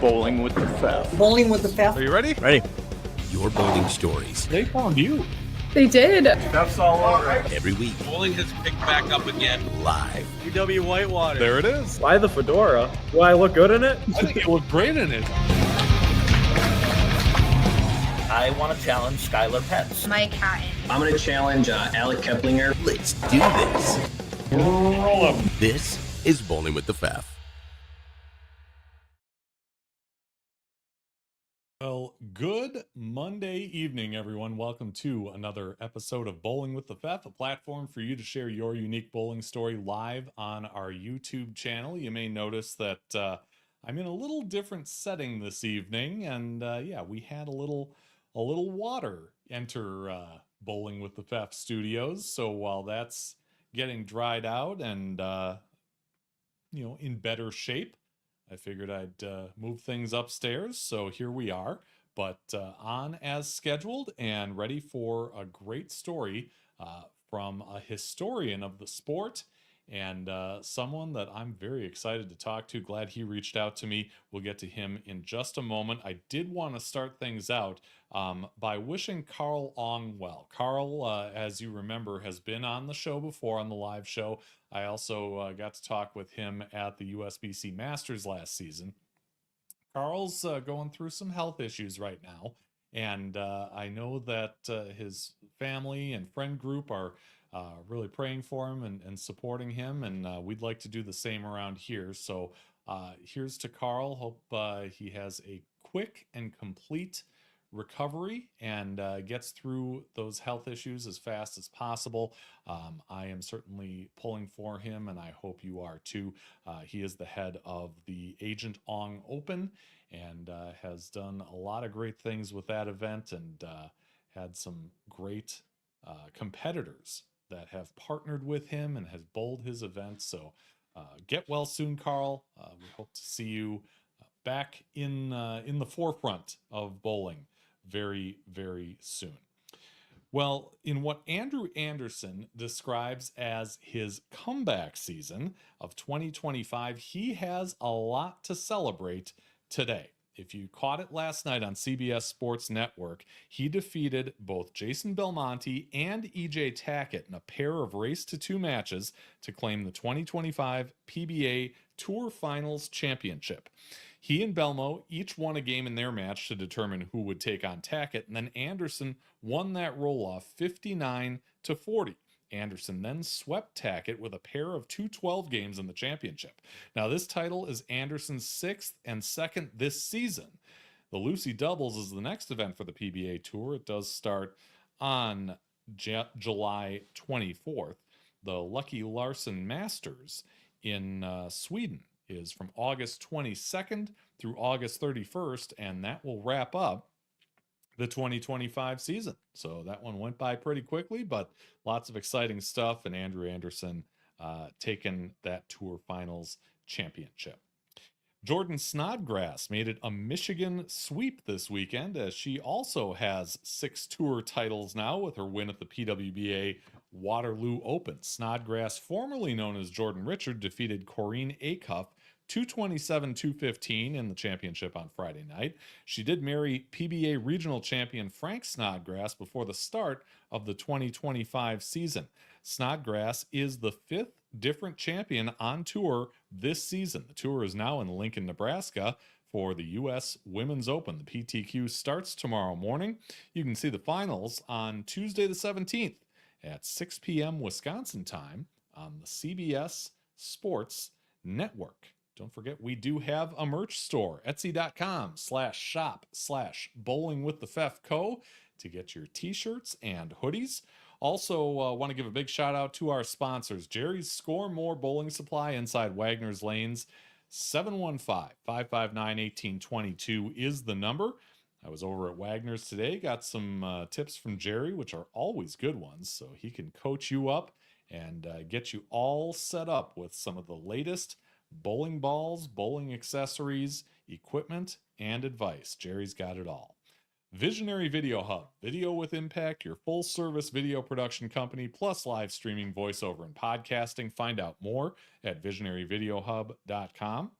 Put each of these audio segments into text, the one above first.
Bowling with the Fef. Bowling with the Fef. Are you ready? Ready. Your bowling stories. They found you. They did. Fef's all over it. Every week. Bowling has picked back up again. Live. UW Whitewater. There it is. Why the fedora? Do I look good in it? I think you look great in it. I want to challenge Skylar Pence. Mike Hatton. I'm going to challenge Alec Keplinger. Let's do this. Roll up. This is Bowling with the Fef. Well, good Monday evening, everyone. Welcome to another episode of Bowling with the Fef, a platform for you to share your unique bowling story live on our YouTube channel. You may notice that I'm in a little different setting this evening, and we had a little water enter Bowling with the Fef studios. So while that's getting dried out and in better shape, I figured I'd move things upstairs, so here we are, but on as scheduled and ready for a great story from a historian of the sport and someone that I'm very excited to talk to. Glad he reached out to me. We'll get to him in just a moment. I did want to start things out by wishing Carl Ong well. Carl, as you remember, has been on the show before, on the live show. I also got to talk with him at the USBC Masters last season. Carl's going through some health issues right now, and I know that his family and friend group are really praying for him and supporting him, and we'd like to do the same around here. So here's to Carl. Hope he has a quick and complete recovery and gets through those health issues as fast as possible. I am certainly pulling for him, and I hope you are too. He is the head of the Agent Ong Open and has done a lot of great things with that event and had some great competitors that have partnered with him and has bowled his events. So get well soon, Carl. We hope to see you back in the forefront of bowling very, very soon. Well, in what Andrew Anderson describes as his comeback season of 2025, he has a lot to celebrate today. If you caught it last night on CBS Sports Network, he defeated both Jason Belmonte and EJ Tackett in a pair of race-to-2 matches to claim the 2025 PBA Tour Finals Championship. He and Belmo each won a game in their match to determine who would take on Tackett, and then Anderson won that roll-off 59-40. Anderson then swept Tackett with a pair of 2-12 games in the championship. Now, this title is Anderson's 6th and 2nd this season. The Lucy Doubles is the next event for the PBA Tour. It does start on July 24th. The Lucky Larson Masters in Sweden is from August 22nd through August 31st, and that will wrap up the 2025 season. So that one went by pretty quickly, but lots of exciting stuff, and Andrew Anderson taking that Tour Finals championship. Jordan Snodgrass made it a Michigan sweep this weekend, as she also has 6 tour titles now with her win at the PWBA Waterloo Open. Snodgrass, formerly known as Jordan Richard, defeated Corrine Acuff 227-215 in the championship on Friday night. She did marry PBA regional champion Frank Snodgrass before the start of the 2025 season. Snodgrass is the 5th different champion on tour this season. The tour is now in Lincoln, Nebraska for the U.S. Women's Open. The PTQ starts tomorrow morning. You can see the finals on Tuesday the 17th at 6 p.m. Wisconsin time on the CBS Sports Network. Don't forget, we do have a merch store, etsy.com/shop/bowlingwiththefefco to get your t-shirts and hoodies. Also, want to give a big shout out to our sponsors. Jerry's Score More Bowling Supply inside Wagner's Lanes. 715-559-1822 is the number. I was over at Wagner's today, got some tips from Jerry, which are always good ones, so he can coach you up and get you all set up with some of the latest bowling balls, bowling accessories, equipment, and advice. Jerry's got it all. Visionary Video Hub, video with impact, your full service video production company, plus live streaming, voiceover, and podcasting. Find out more at visionaryvideohub.com.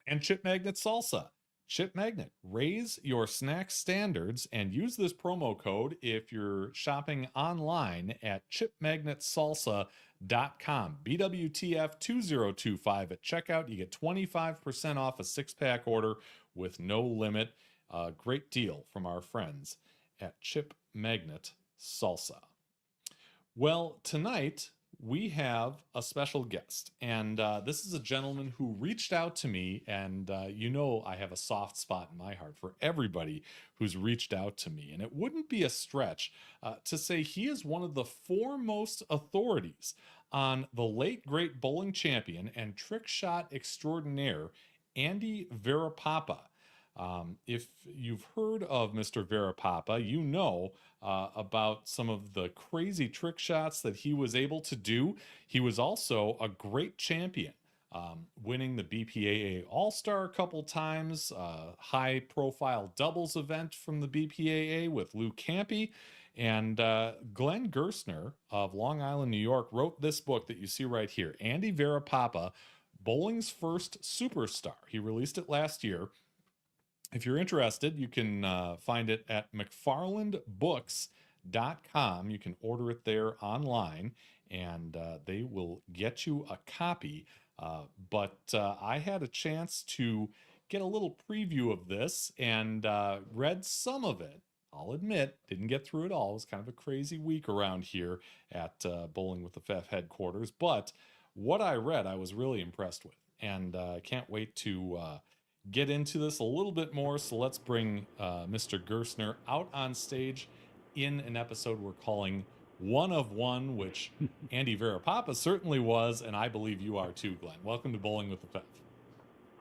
And Chip Magnet Salsa, Chip Magnet. Raise your snack standards and use this promo code if you're shopping online at chipmagnetsalsa.com. BWTF2025 at checkout. You get 25% off a 6-pack order with no limit. Great deal from our friends at Chip Magnet Salsa. Well, tonight we have a special guest, and this is a gentleman who reached out to me, and you know I have a soft spot in my heart for everybody who's reached out to me, and it wouldn't be a stretch to say he is one of the foremost authorities on the late great bowling champion and trick shot extraordinaire Andy Varipapa. If you've heard of Mr. Varipapa, you know about some of the crazy trick shots that he was able to do. He was also a great champion, winning the BPAA All-Star a couple times, high-profile doubles event from the BPAA with Campi. And Glenn Gerstner of Long Island, New York, wrote this book that you see right here, Andy Varipapa, Bowling's First Superstar. He released it last year. If you're interested, you can find it at mcfarlandbooks.com. You can order it there online, and they will get you a copy. But I had a chance to get a little preview of this and read some of it. I'll admit, didn't get through it all. It was kind of a crazy week around here at Bowling with the Fef headquarters. But what I read, I was really impressed with, and I can't wait to get into this a little bit more. So let's bring Mr. Gerstner out on stage in an episode we're calling One of One, which Andy Varipapa certainly was, and I believe you are too, Glenn. Welcome to Bowling with the Fef.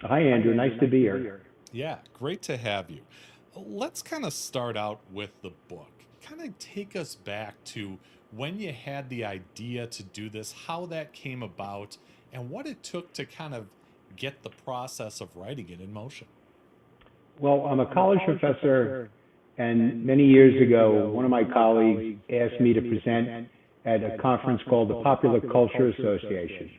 Hi, Andrew. Nice to be here. Yeah, great to have you. Let's kind of start out with the book. Kind of take us back to when you had the idea to do this, how that came about, and what it took to kind of get the process of writing it in motion. Well, I'm a college professor, and many years ago, one of my colleagues asked me to present at a conference called the Popular Culture Association.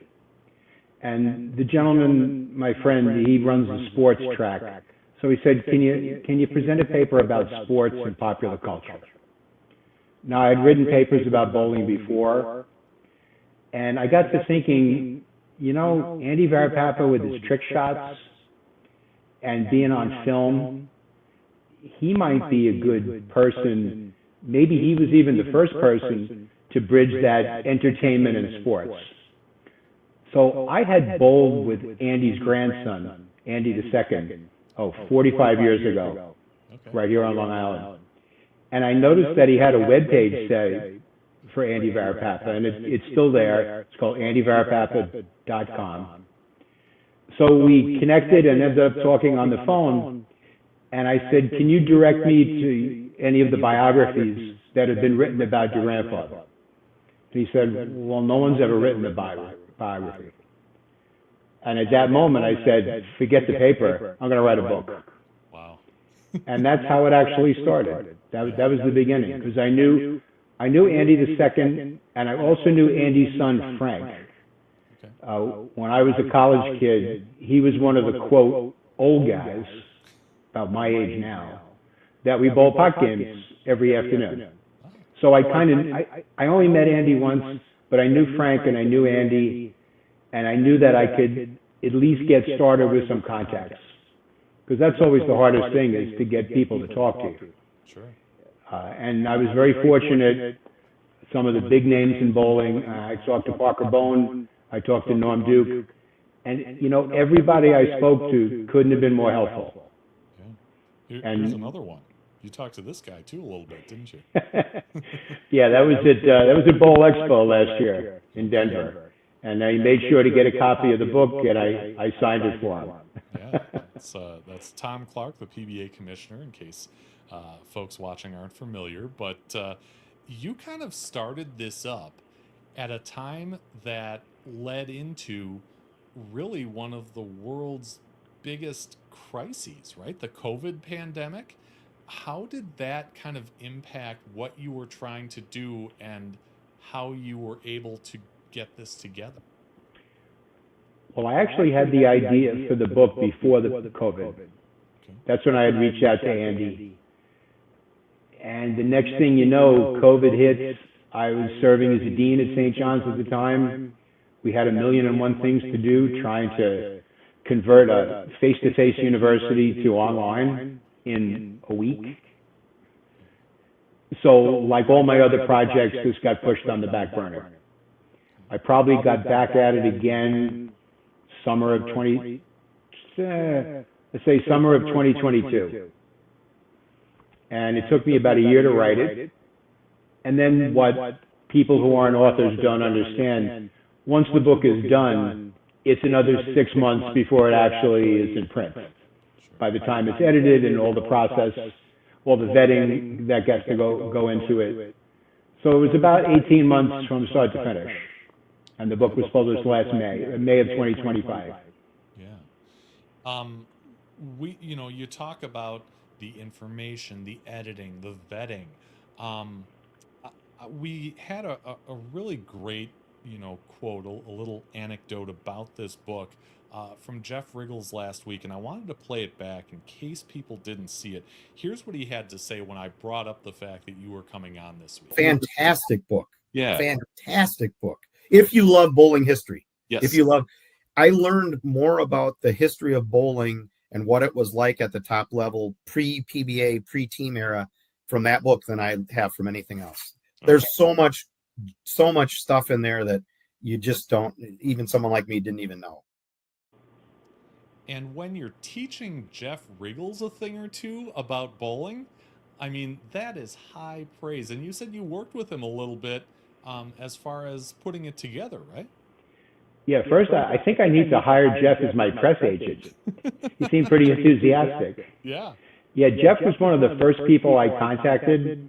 And the gentleman, my friend, he runs the sports track. So he said, can you present a paper about sports and popular culture? Now, I'd written papers about bowling before, and I got to thinking, you know, Andy Varipapa with his trick shots and being on film, he might be a good person. Maybe he was even the first person to bridge that entertainment and sports. So I had bowled with Andy's grandson, Andy II, 45 years ago, right here on Long Island. And I noticed that he had a webpage say for Andy Varipapa, and it's still there. It's called andyvaripapa.com. So we connected and ended up talking on the phone, and I said, can you direct me to any of the biographies that have been written about your grandfather? And he said, well, no one's ever written a biography. And at that moment, I said, forget the paper. I'm going to write a book. Wow. And that's how it actually started. That was the beginning, because I knew Andy II, and I also knew Andy's son, Frank. When I was a college kid, he was one of the, quote, old guys, about my age now, that we bowl pot games every afternoon. So I only met Andy once, but I knew Frank and I knew Andy, and I knew that I could at least get started with some contacts. Because that's always the hardest thing, is to get people to talk to you. Sure. And I was very fortunate. Some of the big names in bowling, I talked to Parker Bone, I talked to Norm Duke, and you know, everybody I spoke to couldn't have been more helpful. Yeah. Here's another one. You talked to this guy too a little bit, didn't you? Yeah, that was at Bowl Expo last year in Denver, and I made sure to get a copy of the book, and I signed it for him. Yeah, that's Tom Clark, the PBA commissioner, in case folks watching aren't familiar. But you kind of started this up at a time that led into really one of the world's biggest crises, right? The COVID pandemic. How did that kind of impact what you were trying to do and how you were able to get this together? Well, I actually had the idea for the book before the COVID. That's when I had reached out to Andy. And the next thing you know, COVID hits. I was serving as a dean at St. John's at the time. We had 1,000,001 things to do, trying to convert a face-to-face university to online in a week. So like all my other projects, this got pushed on the back burner. I probably got back at it again summer of 2022. And it took me about a year to write it. And then what people who aren't authors don't understand, once the book is done, it's another 6 months before it actually is in print. By the time it's edited and all the process, all the vetting that gets to go into it. So it was about 18 months from start to finish. And the book was published last May of 2025. Yeah. You talk about the information, the editing, the vetting. We had a really great, quote, a little anecdote about this book from Jeff Riggles last week, and I wanted to play it back in case people didn't see it. Here's what he had to say when I brought up the fact that you were coming on this week. Fantastic book. Yeah. Fantastic book. If you love bowling history. Yes. I learned more about the history of bowling and what it was like at the top level, pre-PBA, pre-team era, from that book than I have from anything else. There's so much stuff in there that you just don't, even someone like me didn't even know. And when you're teaching Jeff Riggles a thing or two about bowling, I mean, that is high praise. And you said you worked with him a little bit as far as putting it together, right? Yeah, first, I think I need to hire Jeff as my press agent. He seemed pretty enthusiastic. Yeah. Yeah, Jeff was one of the first people I contacted.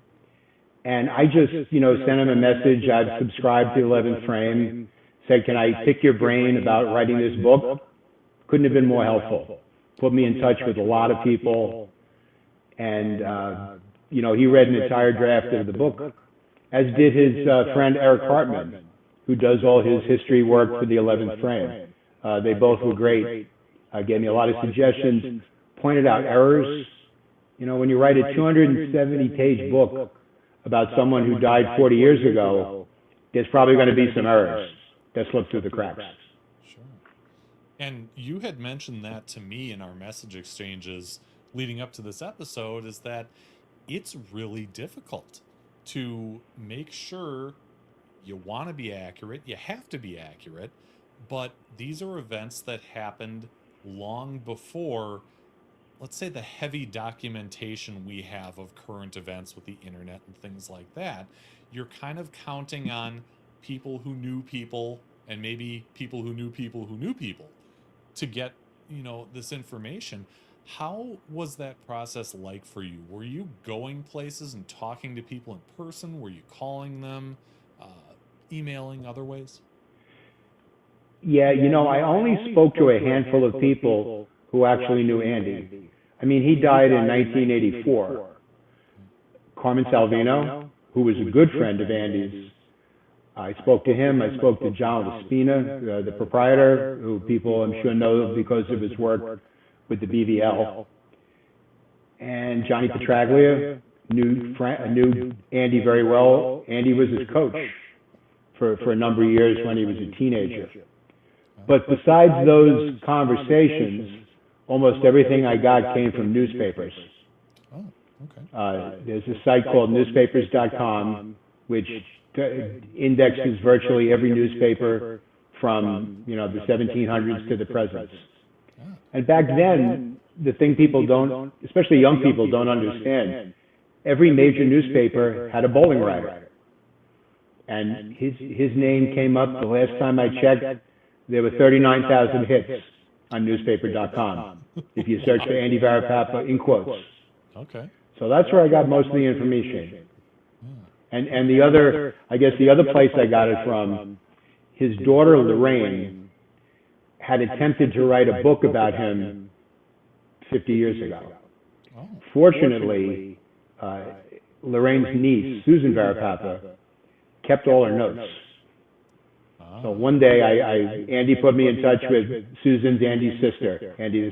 And I just, sent him a message. I'd subscribed to 11th Frame, said, can I pick your brain about writing this book? Couldn't have been more helpful. Put me in touch with a lot of people. And, he read an entire draft of the book, as did his friend Eric Hartman, who does all his history work for the 11th Frame. They both were great, gave me a lot of suggestions, pointed out errors. When you write a 270-page book about someone who died 40 years ago, there's probably going to be some errors that slip through the cracks. Sure. And you had mentioned that to me in our message exchanges leading up to this episode, is that it's really difficult to make sure you want to be accurate, you have to be accurate, but these are events that happened long before, let's say, the heavy documentation we have of current events with the internet and things like that. You're kind of counting on people who knew people, and maybe people who knew people who knew people, to get, this information. How was that process like for you? Were you going places and talking to people in person? Were you calling them, emailing, other ways? Yeah, I only spoke to a handful of people who actually knew Andy. I mean, he died in 1984. Carmen Salvino, who was a good friend of Andy's, I spoke to him. I spoke to John Laspina, the proprietor, who people I'm sure know because of his work with the BVL. And Johnny Petraglia knew Andy very well. Andy was his coach for a number of years when he was a teenager. But besides those conversations, almost everything I got came from newspapers. Oh, okay. There's a site called newspapers.com, which indexes virtually every newspaper from, the 1700s to the present. And back then, the thing people don't, especially young people, don't understand, every major newspaper had a bowling writer. And his name came up the last time I checked. There were 39,000 hits on newspaper.com if you search for Andy Varipapa in quotes. Okay. So that's where I got most of the information. And the other place I got it from, his daughter Lorraine had attempted to write a book about him 50 years ago. Oh. Fortunately, Lorraine's niece, Susan Varipapa, kept all her notes. So one day, Andy put me in touch with Susan's Andy's sister, Andy II.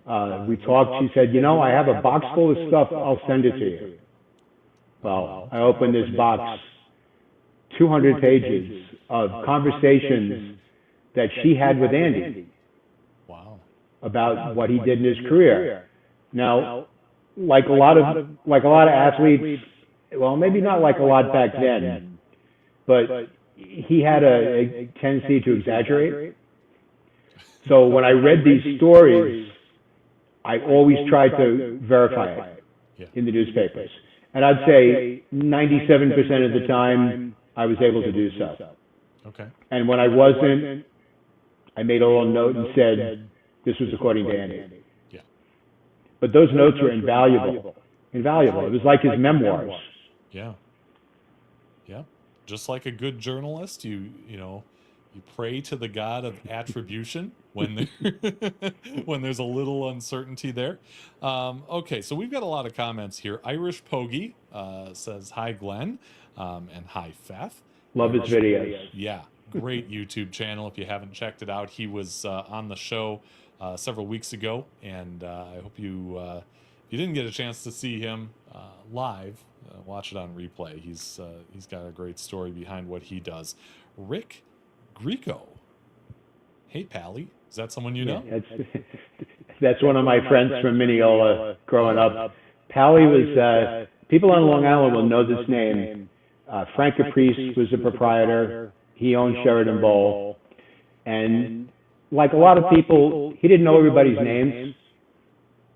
We talked. She said, I have a box full of stuff. I'll send it to you. Well, I opened this box, 200 pages of conversations that she had with Andy. Wow. About what he did in his career. Now, like a lot of athletes, well, maybe not like a lot back then, but he had a tendency to exaggerate. So when I read these stories, I always tried to verify it in the newspapers. And I'd say 97% of the time, I was able to do so. Okay. And when I wasn't, I made a little note and said, this was according to Andy. Yeah. But those notes were invaluable. Invaluable. It was like his memoirs. Yeah. Yeah. Just like a good journalist, you pray to the God of attribution when when there's a little uncertainty there. Okay, so we've got a lot of comments here. Irish Pogie says, hi, Glenn, and hi, Fef. Love his videos. Yeah, great YouTube channel. If you haven't checked it out, he was on the show several weeks ago, and I hope if you didn't get a chance to see him live, watch it on replay. He's got a great story behind what he does. Rick Greco. Hey, Pally. Is that someone you know? That's one of my friends from Mineola growing up. Pally was, people on Long Island will know this name. Frank Caprice was the proprietor. He owned Sheridan Bowl. And like a lot of people, he didn't know everybody's names.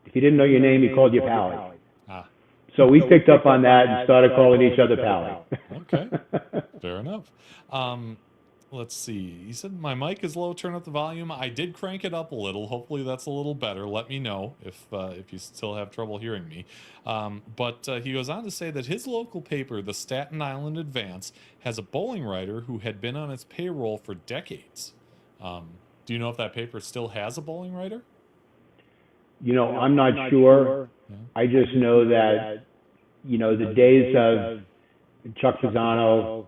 If he didn't know your name, he called you Pally. So we picked up on that and started calling each other Pally. Okay, fair enough. Let's see. He said, my mic is low. Turn up the volume. I did crank it up a little. Hopefully that's a little better. Let me know if you still have trouble hearing me. But he goes on to say that his local paper, the Staten Island Advance, has a bowling writer who had been on its payroll for decades. Do you know if that paper still has a bowling writer? I'm not sure. Yeah. I just know that, the days of Chuck Pisano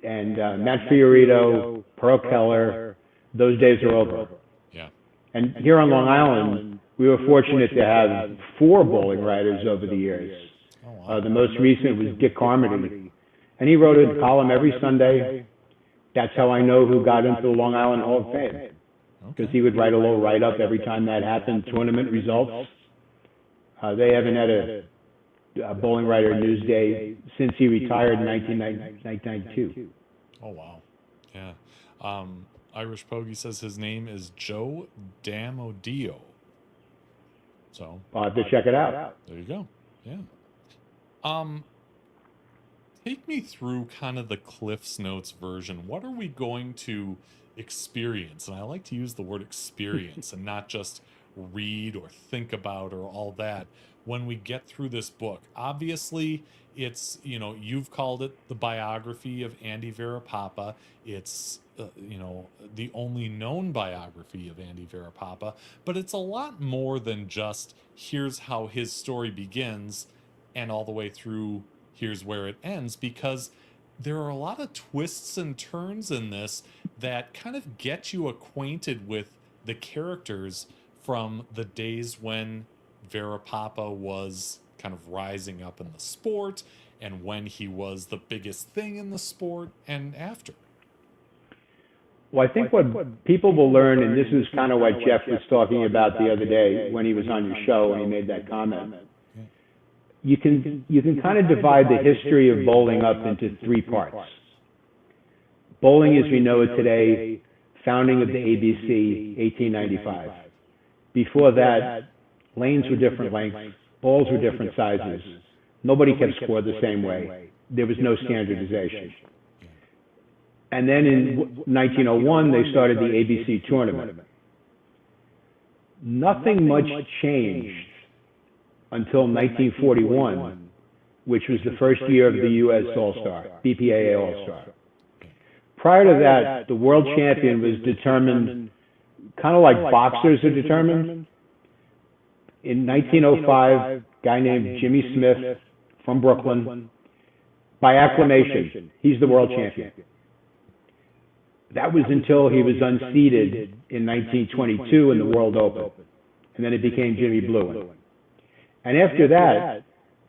and Matt Fiorito, Pearl Keller, those days are over. Yeah. And here on Long Island, we were fortunate to have 4 bowling writers over the years. Oh, wow. The most recent was Dick Carmody, and he wrote a column every Sunday. That's how I know who got into the Long Island Hall of Fame, because he would write a little write-up every time that happened, tournament results. They haven't had a bowling writer Newsday since he retired in 1992. Oh, wow. Yeah. Irish Pogie says his name is Joe Damodio. So I'll have to check it out. There you go. Yeah. Take me through kind of the Cliff's Notes version. What are we going to experience? And I like to use the word experience and not just read or think about or all that when we get through this book. Obviously, it's, you've called it the biography of Andy Varipapa. It's, the only known biography of Andy Varipapa, but it's a lot more than just here's how his story begins and all the way through here's where it ends, because there are a lot of twists and turns in this that kind of get you acquainted with the characters from the days when Varipapa was kind of rising up in the sport and when he was the biggest thing in the sport and after. Well, I think what people will learn, and this is kind of what Jeff was talking about the other day when he was on your show and he made that comment. You can kind of divide the history of bowling up into 3 parts. Bowling as we know it today, founding of the ABC, 1895. Before that, lanes were different lengths, balls were different sizes. Nobody kept score the same way. There was no standardization. And then in 1901, they started the ABC tournament. Nothing much changed until 1941, which was the first year of the US All-Star, BPAA All-Star. Prior to that, the world champion was determined kind of like boxers are determined. In 1905, a guy named Jimmy Smith from Brooklyn, by acclamation, he's the world champion. That was until he was unseated in 1922 in the World Open. And then it became Jimmy Bluin. And after that,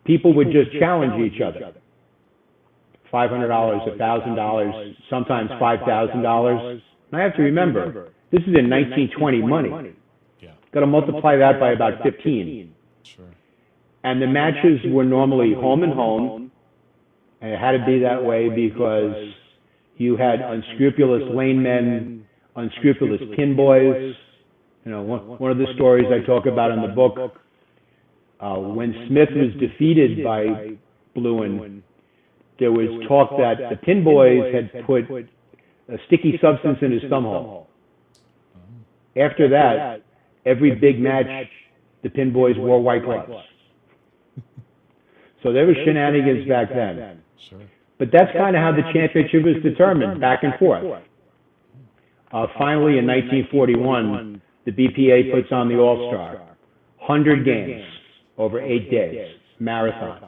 people would just challenge each other. $500, $1,000, sometimes $5,000. And I have to remember, this is in 1920 money. Yeah. Got to multiply that by about 15. Sure. And the matches were normally home and home. And it had to be that way because you had unscrupulous lane men, unscrupulous pin boys. You know, one of the stories I talk about in the book, when Smith was defeated by Bluin, there was talk that the pin boys had put a sticky substance in his thumb hole. After that, every big match, the pin boys wore white gloves. So there was shenanigans back then. Sure. But that's kind of how the championship was determined, back and forth. Finally, in 1941, the BPA puts on the All-Star. 100 games over 8 days, marathon.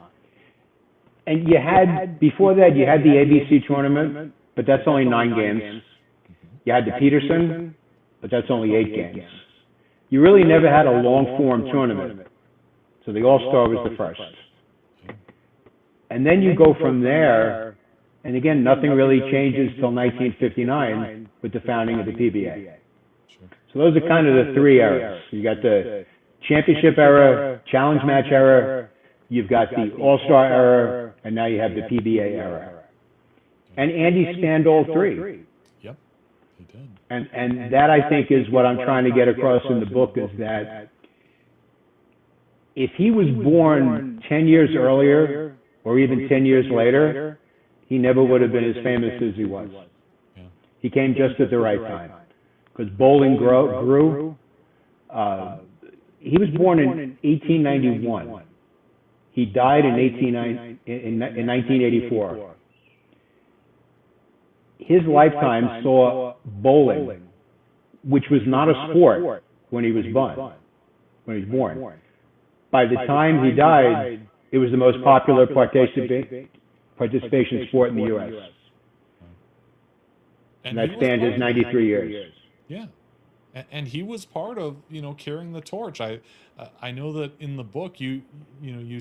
And you had, before that, you had the ABC tournament, but that's only 9 games. You had the Peterson, but that's only 8 games. You really never had a long-form tournament. So the All-Star was the first. And then you go from there, and again, nothing really changes till 1959 with the founding of the PBA. So those are kind of the 3 eras. You got the championship era, challenge match era, you've got the All-Star era, and now you have the PBA era. And Andy spanned all 3. Yep, he did. And that, I think, is what I'm trying to get across in the book, is that if he was born 10 years earlier, or even 10 years later, he never would have been as famous as he was. Yeah. He came just at the right time. Because bowling grew. He was born in 1891. He died in 1984. His lifetime saw bowling, which was not a sport when he was born. By the time he died, it was the most popular participation sport in the U.S. And that spanned his 93 years. Yeah. And he was part of, carrying the torch. I know that in the book you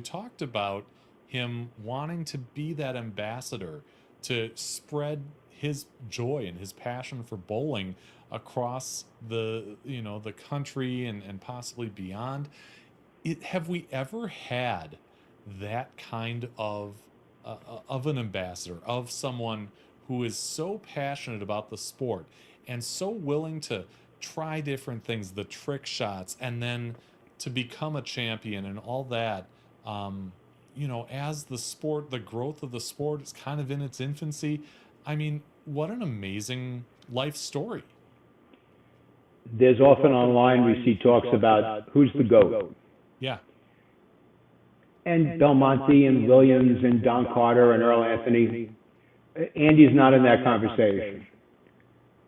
talked about him wanting to be that ambassador to spread his joy and his passion for bowling across the country and possibly beyond. Have we ever had that kind of an ambassador, of someone who is so passionate about the sport and so willing to try different things, the trick shots, and then to become a champion and all that, as the growth of the sport is kind of in its infancy? I mean, what an amazing life story. There's often online we see talks about who's the GOAT. Yeah. And Belmonte and Williams and Don Carter and Earl Anthony. Andy's not in that conversation.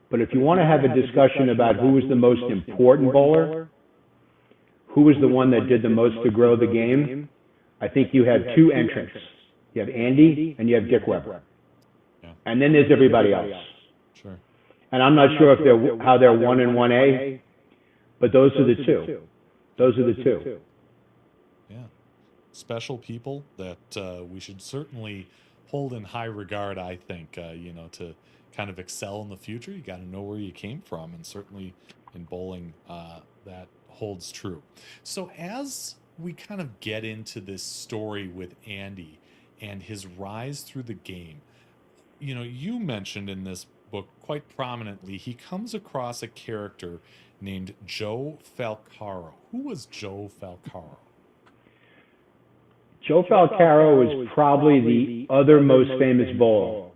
But if you want to have a discussion about who was the most important bowler, who was the one that did the most to grow the game, I think you have 2 entrants. You have Andy and you have Dick Weber. Yeah. And then there's everybody else. Sure. And I'm not sure if how they're 1 and 1A, but those are the 2. Those are the 2. Yeah. Special people that we should certainly hold in high regard, I think, to kind of excel in the future. You got to know where you came from, and certainly in bowling, that holds true. So as we kind of get into this story with Andy and his rise through the game, you mentioned in this book quite prominently, he comes across a character named Joe Falcaro. Who was Joe Falcaro? Joe Falcaro was probably the other most famous bowler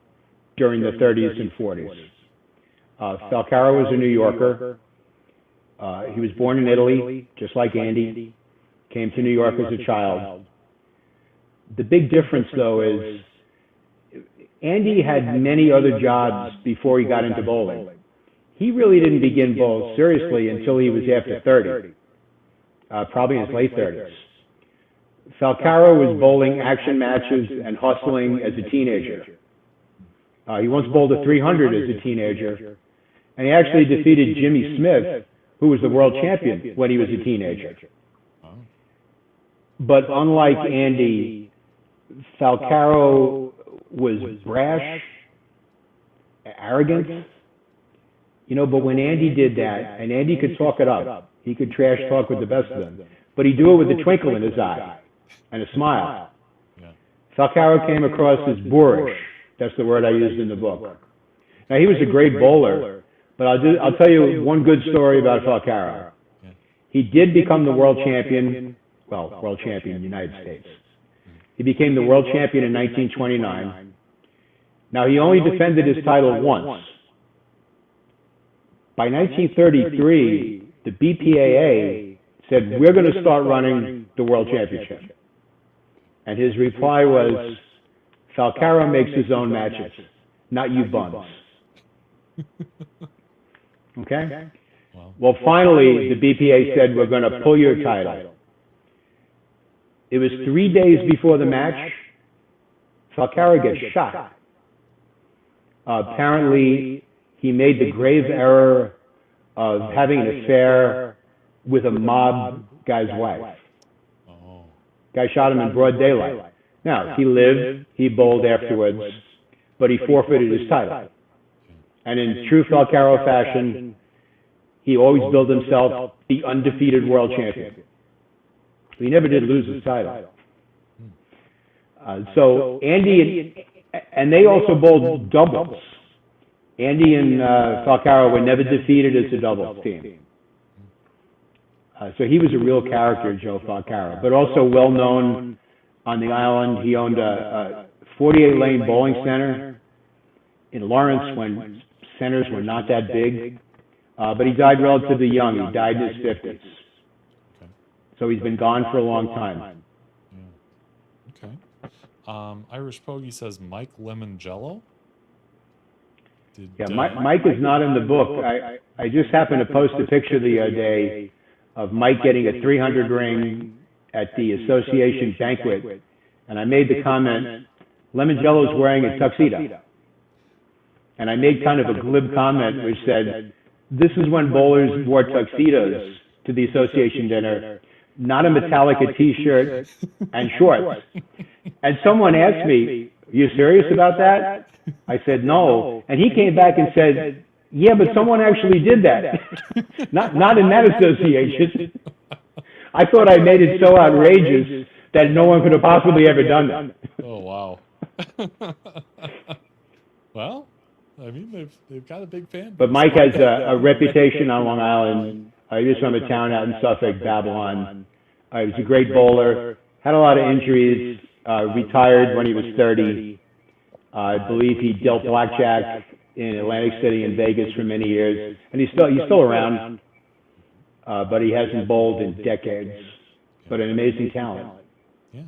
during the 30s and 40s. Falcaro was a New Yorker. He was born in Italy, just like Andy. Came to New York as a child. The big difference, though, is Andy had many other jobs before he got into bowling. He really didn't begin bowl seriously until he was after 30, probably in his late 30s. Falcaro was bowling action matches and hustling as a teenager. He once bowled a 300 as a teenager, And he actually defeated Jimmy Smith, who was the world champion when he was a teenager. But unlike Andy, Falcaro was brash, arrogant, but when Andy did that, and Andy could talk it up, he could trash talk with the best of them, but he'd do it with a twinkle in his eye and a smile. Falcaro came across as boorish. That's the word I used in the book. Now, he was a great bowler, but I'll tell you one good story about Falcaro. He did become the world champion in the United States. He became the world champion in 1929. Now, he only defended his title once. By 1933, the BPAA said, we're going to start running the world championship. And his reply was, Falcaro makes his own matches, not you bums. Okay? Well, finally, the BPA said, we're going to pull your title. It was 3 days before the match. Falcaro gets shot. Apparently, he made the grave error of having an affair with a mob guy's wife. Guy shot him in broad daylight. Now, he lived, he bowled afterwards, but he forfeited his title. And in true Falcaro fashion, he always billed himself the undefeated world champion. He never did lose his title. So Andy, and they also bowled doubles. Andy and Falcaro were never defeated as a doubles team. So he was a real character, Joe Falcaro, but also well known on the island. He owned a 48-lane bowling center in Lawrence when centers were not that big. But he died relatively young. He died in his 50s. So he's been gone for a long time. Okay. Irish Pogie says Mike Lemongello. Mike is not in the book. I just happened to post a picture the other day of Mike getting a 300 ring at the association banquet. And I made the comment, Lemongello's wearing a tuxedo. And I made kind of a glib comment which said, this is when bowlers wore tuxedos to the association dinner, not a Metallica t-shirt and shorts. And someone asked me, are you serious about that? I said, no. And he came back and said, yeah, but someone actually did that. not in that association. I thought I made it so outrageous that no one could have possibly ever done that. Oh, wow. Well, I mean, they've got a big fan. But Mike has a reputation on Long Island. He was from a town out in Suffolk, Babylon. He was a great bowler, had a lot of injuries, retired when he was 30. I believe he dealt blackjack in Atlantic City and Vegas for many years. And he's still around, but he hasn't bowled in decades. But an amazing talent. Yeah.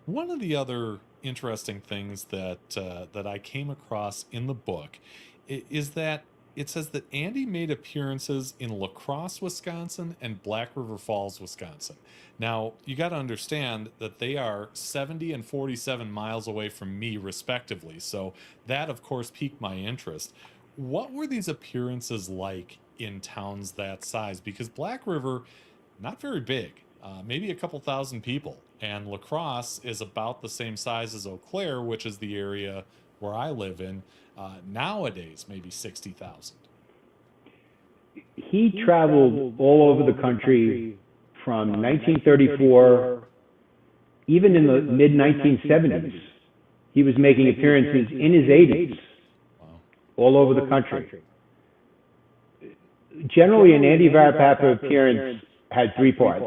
One of the other interesting things that I came across in the book is that it says that Andy made appearances in La Crosse, Wisconsin and Black River Falls, Wisconsin. Now, you got to understand that they are 70 and 47 miles away from me, respectively. So that, of course, piqued my interest. What were these appearances like in towns that size? Because Black River, not very big, maybe a couple thousand people. And La Crosse is about the same size as Eau Claire, which is the area where I live in. Nowadays, maybe 60,000. He traveled all over the country from 1934, even in the mid-1970s. He was making appearances in his 80s, all over the country. Generally, an Andy Varipapa appearance had three parts.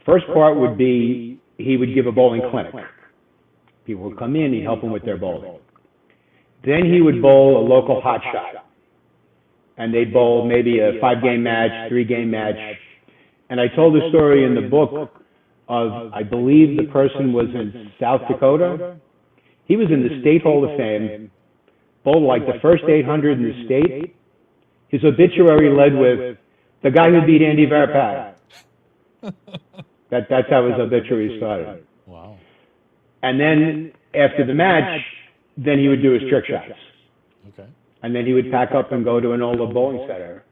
First part would be he would give a bowling clinic. People would come in, he'd help them with their bowling. Then he would bowl a local hot shot. And they'd bowl maybe a 5-game match, 3-game match. And I told the story in the book of, I believe the person was in South Dakota. He was in the State Hall of Fame, bowled like the first 800 in the state. His obituary led with, the guy who beat Andy Varipapa. That's how his obituary started. Wow. And then after the match, then he would do his trick shots. Okay. and then he would pack up and go to an older bowling center.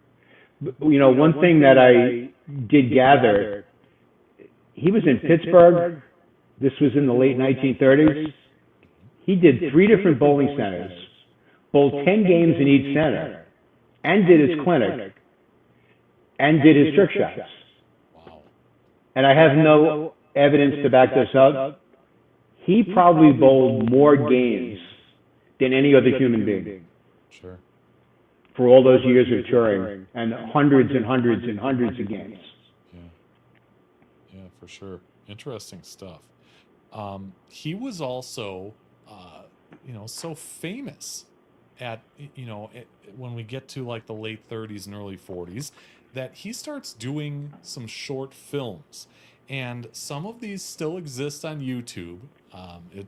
You know, one thing that I did gather, he was in Pittsburgh. This was in the late 1930s. He did 3 different bowling centers, bowled 10 games in each center, and did his clinic, and did his trick shots. Wow. And I have no evidence to back this up. He probably bowled more games than any other human being. Sure. For all those years of touring, and hundreds and hundreds and hundreds of games. Yeah, for sure. Interesting stuff. He was also, so famous at, when we get to like the late 30s and early 40s, that he starts doing some short films. And some of these still exist on YouTube.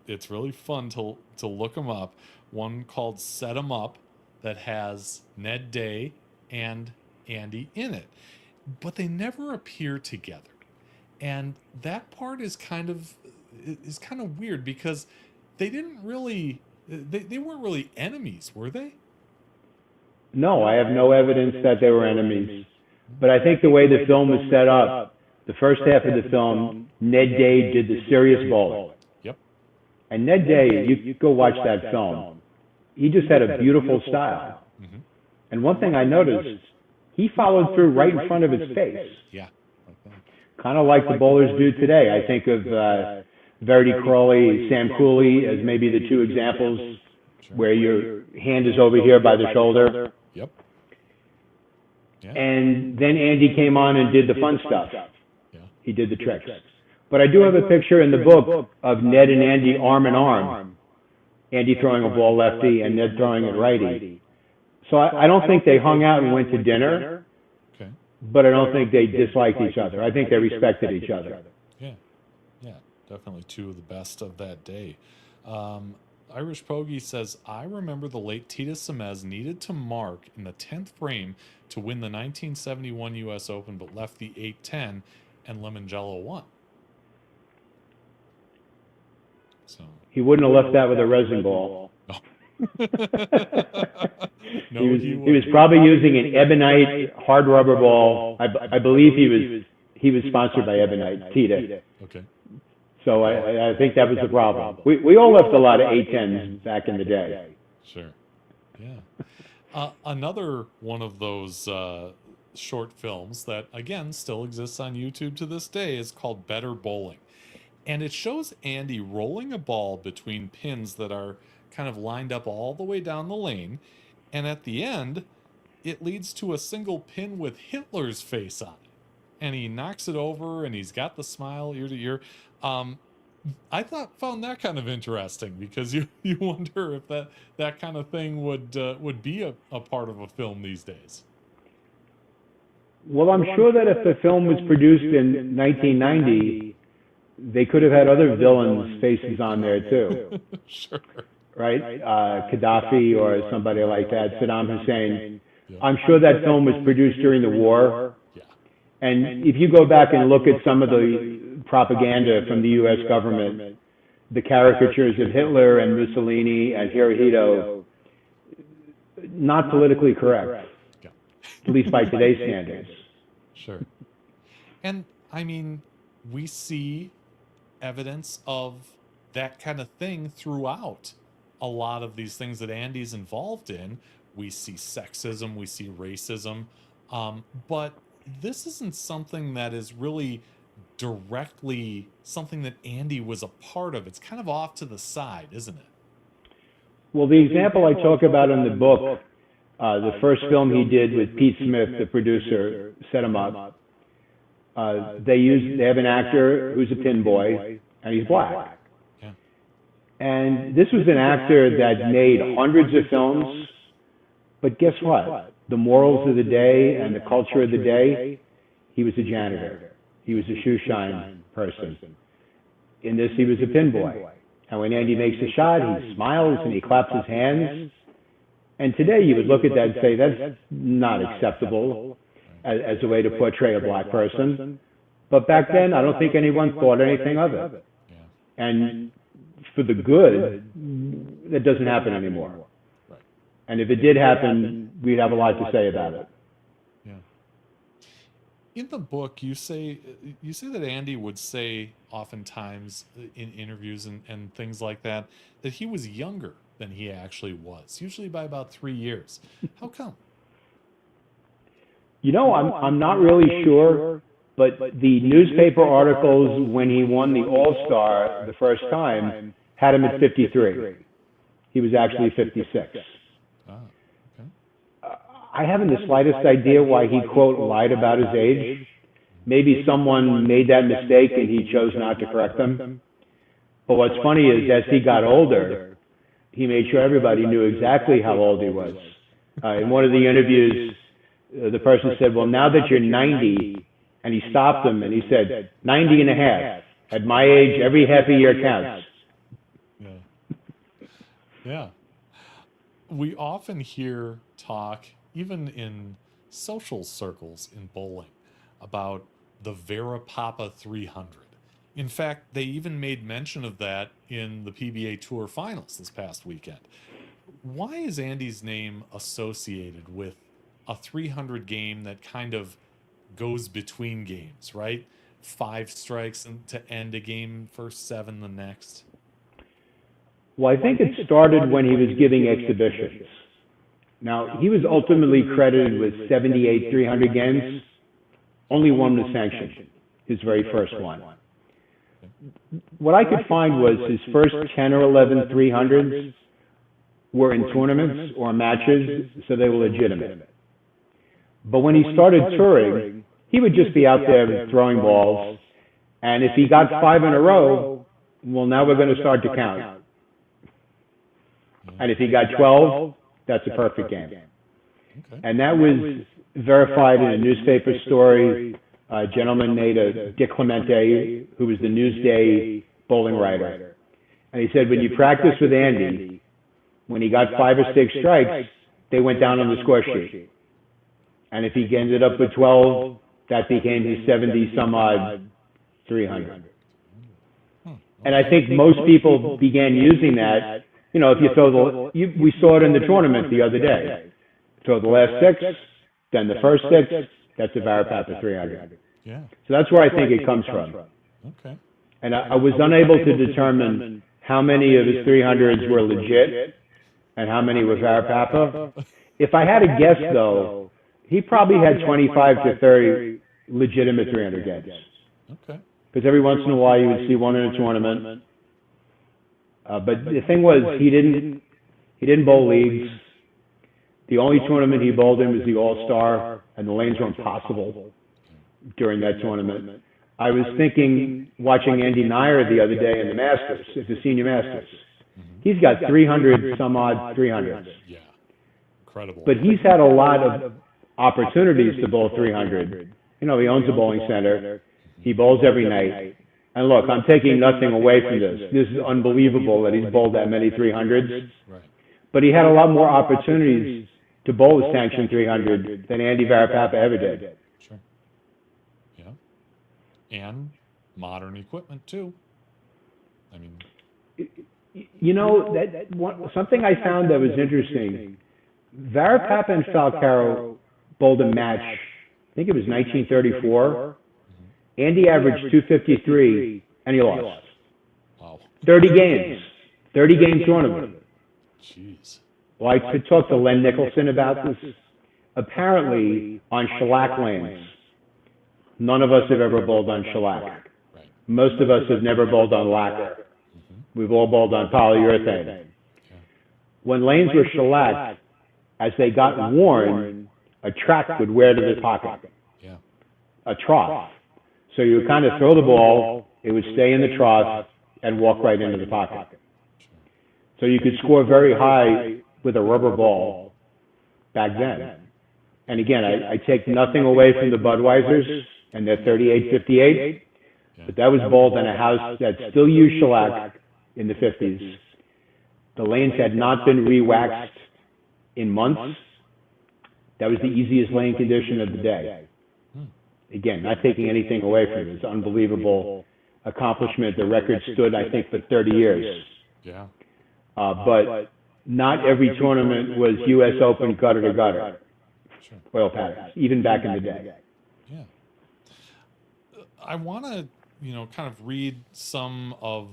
It's really fun to look them up. One called Set 'em Up that has Ned Day and Andy in it. But they never appear together. And that part is kind of weird because they didn't really they weren't really enemies, were they? No, I have no evidence that they were enemies. But I think the way the film was set up, the first half of the film, Ned Day did the serious bowling. Yep. And Ned Day, you go watch that film, he just had a beautiful style. Mm-hmm. And one thing I noticed, he followed through right in front of his face. Yeah. Like that. Kind of like the bowlers do today. I think of Verity Crawley, Sam Cooley as maybe the 2 examples where your hand is over here by the shoulder. Yep. Yeah. And then Andy came on and did the fun stuff. Yeah. He did the tricks. But I do have a picture in the book of Ned and Andy arm in arm. Andy throwing a ball lefty and Ned throwing it righty. So I don't think they hung out and went to dinner, Okay. but I don't think they disliked each other. I think they respected each other. Yeah, definitely 2 of the best of that day. Irish Pogie says, I remember the late Tita Semez needed to mark in the 10th frame to win the 1971 U.S. Open, but left the 8-10 and Lemongello won. So He wouldn't have left that with a resin ball. No, he was probably using an Ebonite hard rubber ball. I believe he was sponsored by Ebonite, Tita. Okay. So I think that was the problem. We all left a lot of 8-10s back in the day. Sure. Yeah. Another one of those short films that, again, still exists on YouTube to this day is called Better Bowling. And it shows Andy rolling a ball between pins that are kind of lined up all the way down the lane. And at the end, it leads to a single pin with Hitler's face on it. And he knocks it over and he's got the smile ear to ear. I found that kind of interesting because you wonder if that kind of thing would be a part of a film these days. Well, I'm sure that if the film was produced in 1990, they could have had other villains' faces on there too. Sure. Right? Gaddafi or somebody like that, Saddam Hussein. I'm sure that film was produced during the war. Yeah. And if you go back and look at some of the propaganda from the U.S. government, the caricatures of Hitler and Mussolini and Hirohito, not politically correct, Yeah. at least by today's standards. Sure. And I mean, we see evidence of that kind of thing throughout a lot of these things that Andy's involved in. We see sexism, we see racism, but this isn't something that is really directly something that Andy was a part of. It's kind of off to the side, isn't it? Well, the example I talk about in the book, the first film he did with Pete Smith, the producer, Set 'em Up. They have an actor who's a pin boy, and he's black. Yeah. And this was an actor that made hundreds of films, but guess what? The morals of the day and the culture of the day, he was a janitor. He was a shoe shine person. In this, he was a pin boy. And when Andy makes a shot, he smiles and he claps his hands. And today you would look at that and say, that's not acceptable as a way to portray a black person. But back then, I don't think anyone thought anything of it. And for the good, that doesn't happen anymore. And if it did happen, we'd have a lot to say about it. Yeah. In the book, you say that Andy would say oftentimes in interviews and things like that he was younger than he actually was, usually by about 3 years. How come? You know, I'm not really sure, but the newspaper articles when he won the All-Star the first time had him at 53. He was actually 56. Ah, okay. I haven't the slightest idea why he, quote, lied about his age. Maybe someone made that mistake and he chose not to correct them. But what's funny is as he got older, he made sure everybody knew exactly how old he was. In one of the interviews, the person said, well, now that you're 90, and he stopped him and he said, 90 and a half. At my age, every half a year counts. Yeah. Yeah. We often hear talk, even in social circles in bowling, about the Varipapa 300. In fact, they even made mention of that in the PBA Tour Finals this past weekend. Why is Andy's name associated with a 300 game that kind of goes between games, right? 5 strikes and to end a game, first 7 the next? Well, I think it started when he was giving exhibitions. Now, he was ultimately credited with 78 300 games. Only one was sanctioned, his very first one. What I could find was his first 10 or 11 300s were in tournaments or matches, so they were legitimate. But when he started touring, he would just be out there throwing balls, and if he got 5 in a row, well, now we're going to start to count. And if he got 12, that's a perfect game. And that was verified in a newspaper story. A gentleman named Dick Clemente, who was the Newsday bowling writer. And he said, when you practice with Andy, when he got 5 or 6 strikes, they went down on the score sheet. And if he ended up with 12, that became his 70-some-odd 300. And I think most people began using that. You know, if you throw we saw it in the tournament the other day. Throw the last 6, then the first 6, that's a Varipapa 300. Yeah. So that's where I think it comes from. Okay. And I was unable to determine how many of his 300s were legit and how many were Varipapa. If I had to guess, though, he probably had 25 to 30 legitimate 300 games. Okay. Because every once in a while you would see one in a tournament. But the thing was, he didn't bowl leagues. The only tournament he bowled in was the All-Star, and the lanes were impossible during that tournament. I was thinking, watching Andy Nair the other day in the Masters, at the Senior Masters. He's got 300-some-odd 300s. Yeah. Incredible. But he's had a lot of opportunities to bowl 300. You know, he owns a bowling center. He bowls every night. And look, I'm taking nothing away from this. This is unbelievable that he's bowled that many 300s. Right. But he had a lot more opportunities to bowl a sanctioned 300 than Andy Varipapa ever did. Sure. Yeah. And modern equipment, too. I mean... You know, something I found that was interesting, Varipapa and Falcaro bowled a match, I think it was 1934. Andy averaged 253, and he lost. Wow. 30 games. 30-game tournament. Jeez. Well, I could talk to Len Nicholson about this. Apparently, on shellac lanes, none of us have ever bowled on shellac. Right. Most of us have never bowled on lacquer. We've all bowled on polyurethane. Yeah. When lanes were shellac, as they got worn, a track would wear to the pocket. Yeah. A trough. So you would kind of throw the ball, it would stay in the trough, and walk right into the pocket. So you could score very high with a rubber ball back then. And again, I take nothing away from the Budweisers and their 38-58, but that was bowled in a house that still used shellac in the 50s. The lanes had not been re-waxed in months. That was the easiest lane condition of the day. Again, not taking anything away from it. It's an unbelievable accomplishment. The record stood, I think, for 30 years. Yeah. But not every tournament was U.S. Open gutter to gutter, Sure. oil patterns, even back in the day. Yeah. I want to, kind of read some of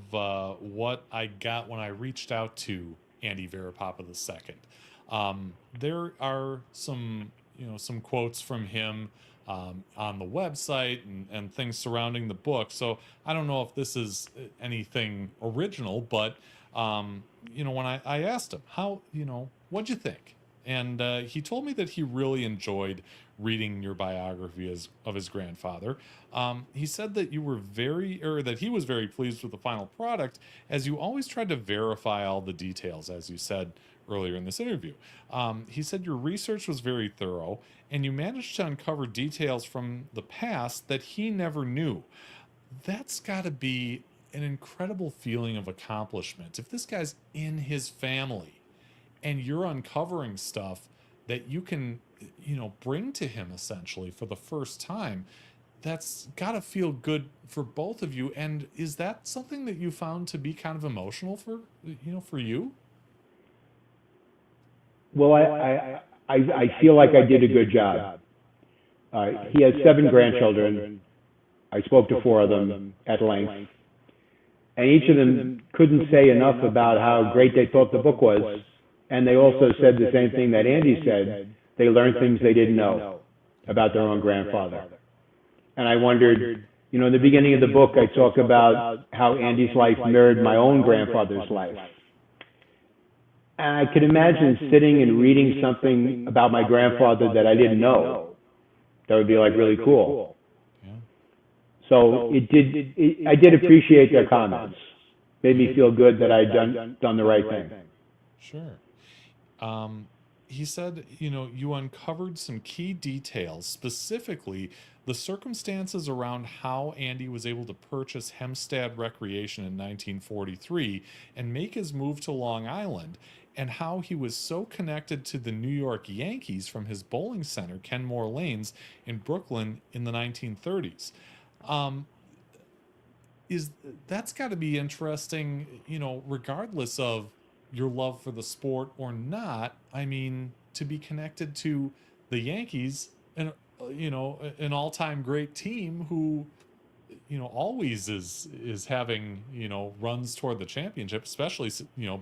what I got when I reached out to Andy Varipapa II. There are some, some quotes from him on the website and things surrounding the book. So I don't know if this is anything original, but, when I asked him, how, what'd you think? And he told me that he really enjoyed reading your biography of his grandfather. He said that you were that he was very pleased with the final product, as you always tried to verify all the details, as you said earlier in this interview. He said your research was very thorough, and you managed to uncover details from the past that he never knew. That's got to be an incredible feeling of accomplishment. If this guy's in his family and you're uncovering stuff that you can, bring to him essentially for the first time, that's got to feel good for both of you. And is that something that you found to be kind of emotional for you? Well, I feel like I did a good job. He has 7 grandchildren. I spoke to 4 of them at length. And each of them couldn't say enough about how great they thought the book was. And they also said the same thing that Andy said. They learned things they didn't know about their own grandfather. And I wondered, in the beginning of the book, I talk about how Andy's life mirrored my own grandfather's life. And I could imagine sitting and reading something about my grandfather that I didn't know. That would be like really cool. Yeah. So I did appreciate their comments. Made me feel good that I'd done the right thing. Sure. He said, you uncovered some key details, specifically the circumstances around how Andy was able to purchase Hempstead Recreation in 1943 and make his move to Long Island, and how he was so connected to the New York Yankees from his bowling center, Kenmore Lanes, in Brooklyn in the 1930s. That's got to be interesting, regardless of your love for the sport or not. I mean, to be connected to the Yankees and, an all-time great team who, always is having, runs toward the championship, especially,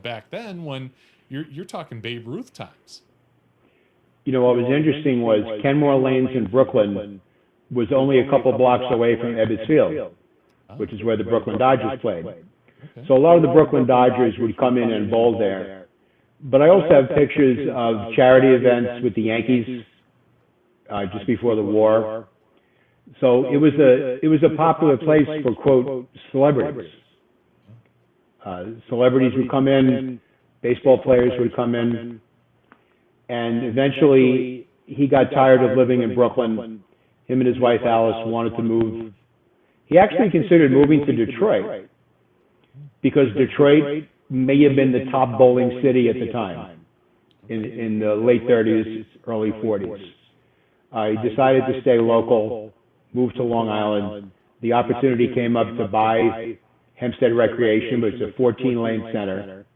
back then when you're talking Babe Ruth times. What was interesting was Kenmore Lanes in Brooklyn was only a couple blocks away from Ebbets Field, which is where the Brooklyn Dodgers played. Okay. So a lot of the Brooklyn Dodgers would come in and bowl there. But I also have pictures of charity events with the Yankees just before the war. So it was a popular place for, quote, celebrities. Celebrities would come in, baseball players would come in, and eventually he got tired of living in Brooklyn. Him and his wife Alice wanted to move. He actually considered moving to Detroit, because Detroit may have been the top bowling city at the time, in the late 30s, early 40s. He decided to stay local, moved to Long Island. The opportunity came up to buy Hempstead Recreation, but it's a 14-lane center.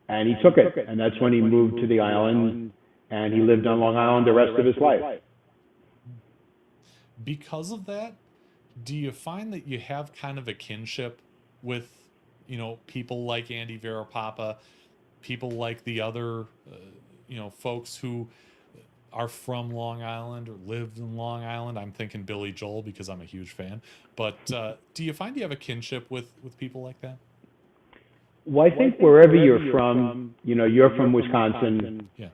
And he took it, and that's when he moved to the island, and he lived on Long Island the rest of his life. Because of that, do you find that you have kind of a kinship with, people like Andy Varipapa, people like the other, folks who are from Long Island or lived in Long Island? I'm thinking Billy Joel because I'm a huge fan. But do you find you have a kinship with people like that? Well, I think wherever you're from, you're from Wisconsin. Yeah.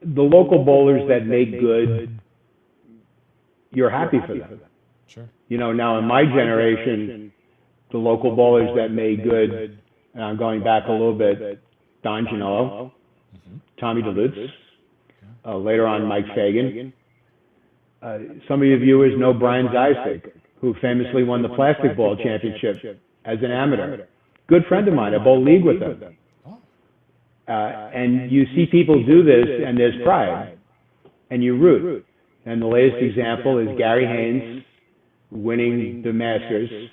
The local bowlers that make good, you're happy for them. Sure. Now in my generation, the local bowlers that made good, and I'm going back a little bit, Don Ginello, Tommy DeLutz, later on Mike Fagan. Some of your viewers know Brian Zeisig, who famously won the plastic ball championship as an amateur. Good friend of mine. I bowled league with him. And you see people do this, and there's pride, and you root. And the latest example is Gary Haynes winning the Masters.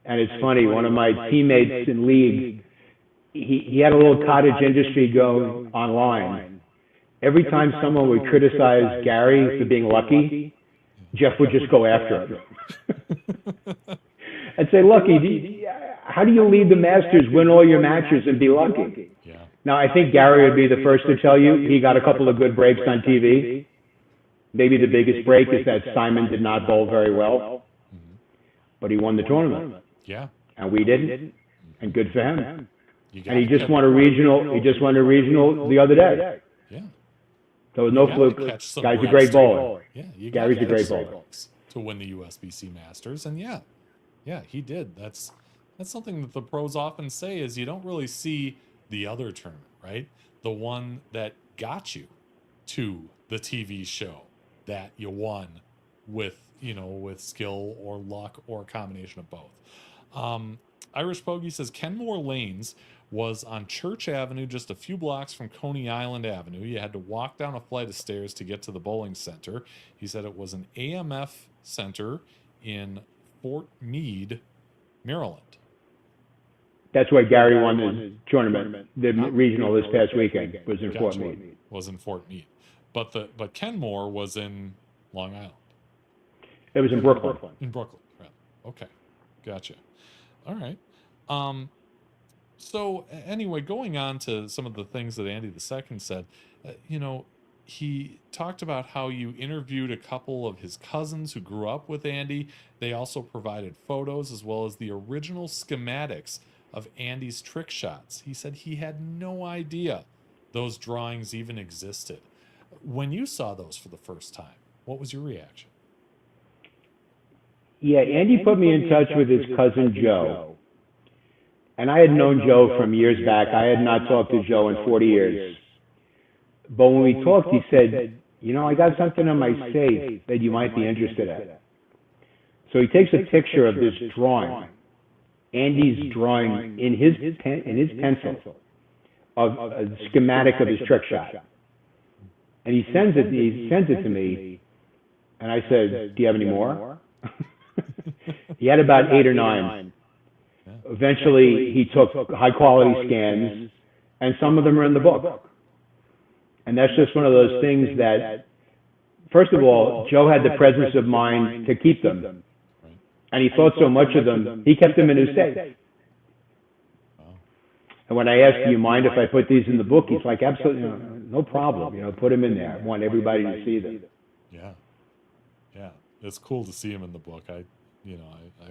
And it's funny, one of my teammates in league he had a little cottage industry going online. Every time someone would criticize Gary for being lucky, Jeff would just go after him. And say, Lucky, how do you lead the Masters, win all your matches, and be lucky? Yeah. Now, I think Gary would be the first to tell you he got a couple of good breaks on TV. Maybe the biggest break is that Simon did not bowl very well, but he won the tournament. Yeah. And we didn't, and good for him. And he to just won a regional. He just won a regional the other day. Yeah. So it was no fluke. Guy's a great bowler. Yeah, Gary's a great bowler to win the USBC Masters, and yeah, he did. That's something that the pros often say is you don't really see the other tournament, right? The one that got you to the TV show that you won with skill or luck or a combination of both. Irish Pogie says Kenmore Lanes was on Church Avenue, just a few blocks from Coney Island Avenue. You had to walk down a flight of stairs to get to the bowling center. He said it was an AMF center in Fort Meade, Maryland. That's where Gary won the tournament. The regional this past weekend was in Fort Meade. Was in Fort Meade, but Kenmore was in Long Island. It was in Brooklyn. In Brooklyn, right? Okay, gotcha. All right. So anyway, going on to some of the things that Andy II said, he talked about how you interviewed a couple of his cousins who grew up with Andy. They also provided photos as well as the original schematics of Andy's trick shots. He said he had no idea those drawings even existed. When you saw those for the first time, what was your reaction? Yeah, Andy put me in touch with his cousin Joe. And I had known Joe from years back. I had not talked to Joe in 40 years. But when we talked, he said, I got something in my safe that you might be interested in. So he takes a picture of this drawing, Andy's drawing in his pencil of a schematic of his trick shot. And he sends it to me, and I said, do you have any more? He had about 8 or 9. Eventually, he took high-quality scans, and some of them are in the book. And that's just one of those things that, first of all, Joe had the presence of mind to keep them. And he thought so much of them, he kept them in his safe. And when I asked, do you mind if I put these in the book? He's like, absolutely, no problem. Put them in there. I want everybody to see them. Yeah. It's cool to see him in the book. I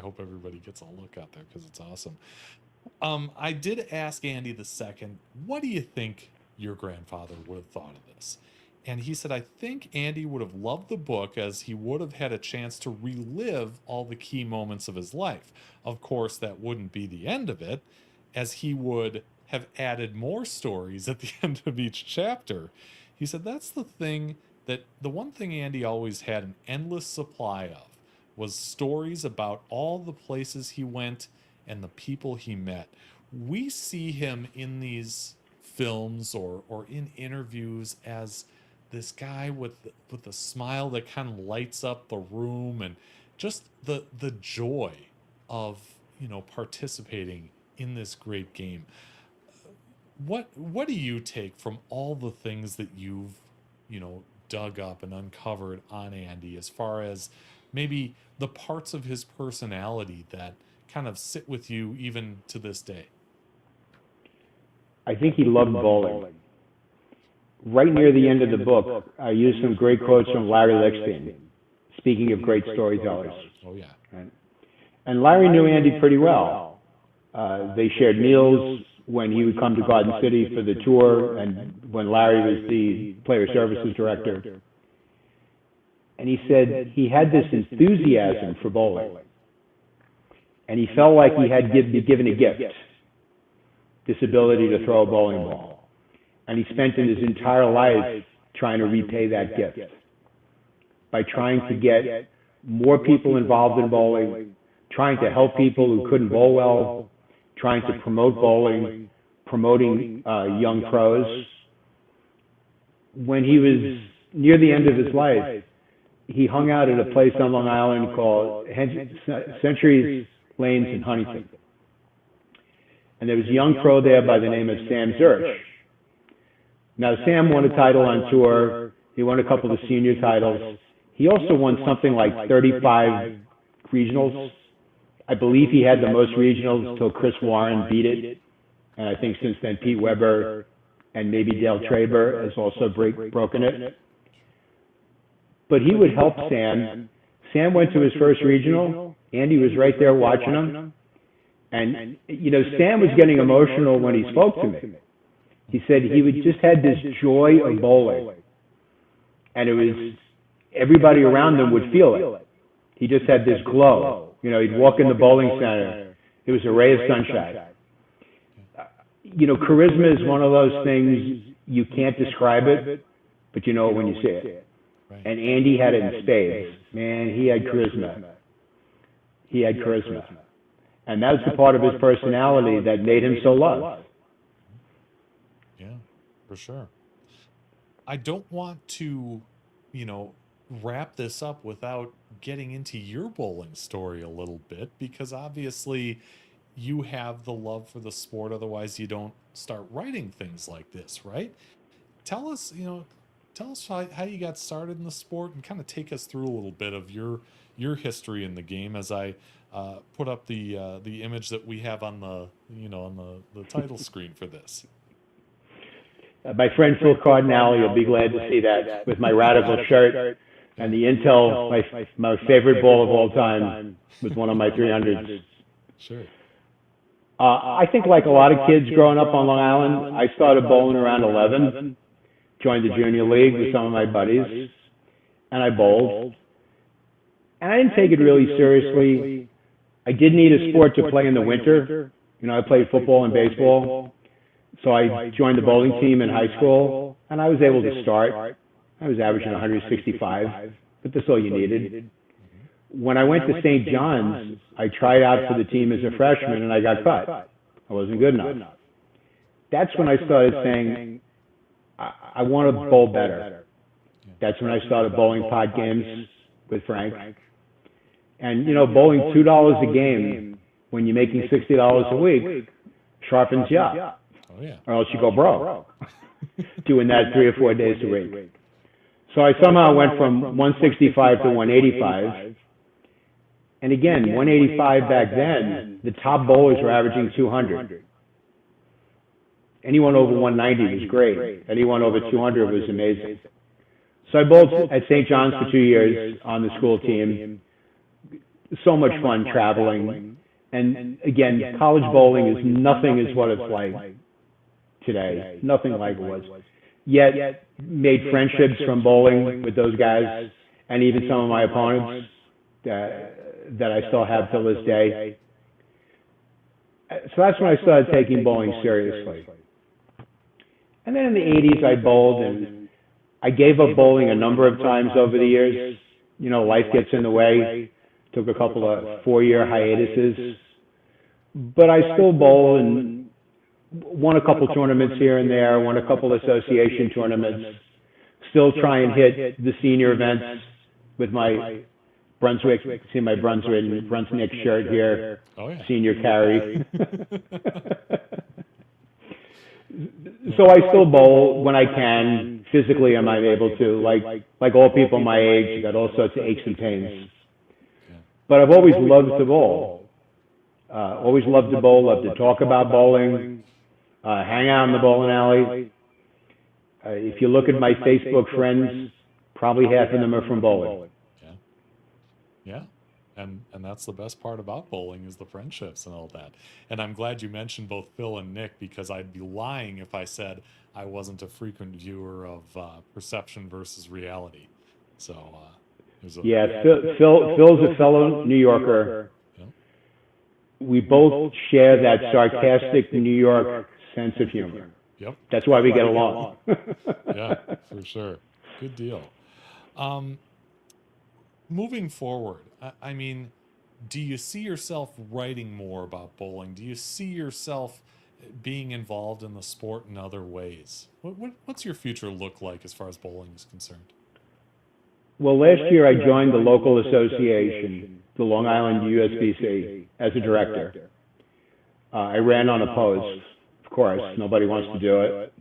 hope everybody gets a look out there because it's awesome. I did ask Andy II, what do you think your grandfather would have thought of this? And he said, I think Andy would have loved the book as he would have had a chance to relive all the key moments of his life. Of course, that wouldn't be the end of it, as he would have added more stories at the end of each chapter. He said that's the one thing Andy always had an endless supply of was stories about all the places he went and the people he met. We see him in these films or in interviews as this guy with a smile that kind of lights up the room and just the joy of participating in this great game. What do you take from all the things that you've dug up and uncovered on Andy as far as maybe the parts of his personality that kind of sit with you even to this day? I think he loved bowling. Right near the end of the book, I used some great quotes from Larry Lickstein, speaking of great storytellers. Oh, yeah. Right? And Larry knew Andy pretty well. They shared meals when he would come to Garden City for the tour and when Larry was the player services director. And he said he had this enthusiasm for bowling. And he felt like he had been given a gift, this ability to throw a bowling ball. And he spent his entire life trying to repay that gift by trying to get more people involved in bowling, trying to help people who couldn't bowl well, trying to promote bowling, promoting young pros. When he was near the end of his life, he hung out at a place on Long Island called Centuries Lanes in Huntington. and there was a young pro there by the name of Sam Zurch. Now, Sam won a title on tour. He won a couple of senior titles. He also won something like 35 regionals. I believe he had the most regionals till Chris Warren beat it. And I think since then, Pete Weber and maybe Dale Traber has also broken it. But he would help Sam. Sam went to his first regional. Andy was right there watching him. And, you know, Sam was getting emotional when he spoke to me. He said he would just had this joy of bowling. And it was, everybody around him would feel it. He just had this glow. You know, he'd walk in the bowling center. It was a ray of sunshine. You know, charisma is one of those things, you can't describe it, but you know it when you see it. And Andy had it in spades. Man, he had charisma. He had charisma. And that was the part of his personality that made him so loved. Yeah, for sure. I don't want to, you know, wrap this up without getting into your bowling story a little bit, because obviously you have the love for the sport. Otherwise, you don't start writing things like this, right? Tell us, you know, tell us how you got started in the sport, and kind of take us through a little bit of your history in the game as I put up the image that we have on the, you know, on the title screen for this. My friend Phil Cardinale, you'll be glad to see that, with my Radical shirt and the Intel, my favorite ball of all time, with one of my 300s. Sure. I think like a lot of kids growing up on Long Island, I started bowling around 11, joined the junior league with some of my buddies, and I bowled. And I didn't take it really seriously. I did need a sport to play in the winter. You know, I played football and baseball. So I joined the bowling team in high school, and I was able to start. I was averaging 165, but that's all you needed. When I went to St. John's, I tried out for the team as a freshman, and I got cut. I wasn't good enough. That's when I started saying, I want to bowl better. That's when I started bowling pod games with Frank. And, you know, bowling $2 a game when you're making $60 a week sharpens you up. Oh, yeah. Or else you go broke doing that 3 or 4 days a week. So I somehow went from 165 to 185. And again, 185 back then, the top bowlers were averaging 200. Anyone over 190 was great. Anyone over 200 was amazing. So I bowled at St. John's for 2 years on the school team. So much fun traveling. And again, college bowling is nothing is what it's like today. Nothing like it was. Yet made friendships from bowling with those guys, and even some of my opponents that I still have till this day. So that's when I started taking bowling seriously. And then in the 80s, I bowled, and I gave up bowling a number of times over the years. You know, life gets in the way. Took a couple of 4-year hiatuses. But I still bowl and won a couple tournaments here and there, won a couple association tournaments. Still try and hit the senior events with my Brunswick, see my Brunswick shirt here, oh, yeah. Senior carry. So I still bowl when I can. Physically, I'm able to. Like all people my age, you got all sorts of aches and pains. But I've always loved to bowl. Always loved to bowl, loved to talk about bowling, hang out in the bowling alley. If you look at my Facebook friends, probably half of them are from bowling. Yeah. And that's the best part about bowling, is the friendships and all that. And I'm glad you mentioned both Phil and Nick, because I'd be lying if I said I wasn't a frequent viewer of Perception versus Reality. So, Phil's a fellow New Yorker. Yeah. We both share that sarcastic New York sense of humor. Yep. That's why we get along. Yeah, for sure. Good deal. Moving forward, I mean, do you see yourself writing more about bowling? Do you see yourself being involved in the sport in other ways? What's your future look like as far as bowling is concerned? Well, last year I joined the local association, the Long Island USBC, as a director. I ran unopposed, of course. Nobody wants to do it.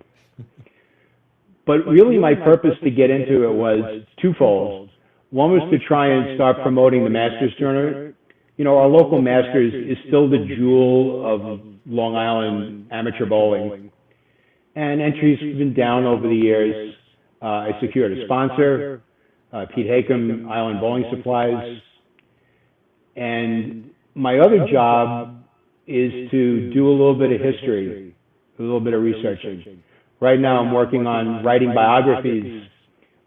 But really my purpose to get into it was twofold. One was to try and start promoting the Masters tournament. You know, our local Masters is still the jewel of Long Island amateur bowling. And entries have been down over the years. I secured a sponsor, Pete Hakem, Island Bowling Supplies. And my other job is to do a little bit of history, a little bit of researching. Right now I'm working on writing biographies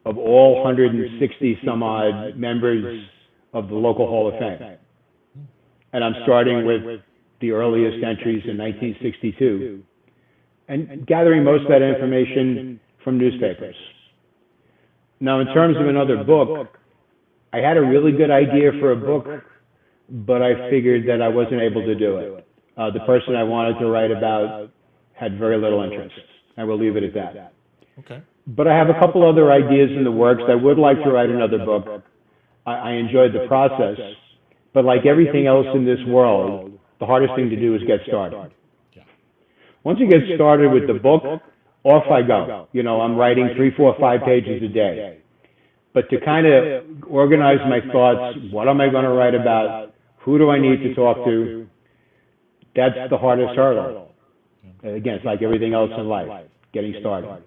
of all 160 some odd members of the local Hall of Fame. And I'm starting with the earliest entries in 1962 and gathering most of that information from newspapers. Now, in terms of another book, I had a really good idea for a book, but I figured that I wasn't able to do it. The person I wanted to write about had very little interest. I will leave it at that. Okay. But I have a couple other ideas in the works. I would like to write another book. I enjoyed the process, but like everything else in this world, the hardest thing to do is get started. Yeah. Once you get started with the book, off I go. You know, I'm writing 3, 4, 5 pages a day. But to kind of organize my thoughts, what am I going to write about? Who do I need to talk to? That's the hardest hurdle. Again, it's like everything else in life, getting started.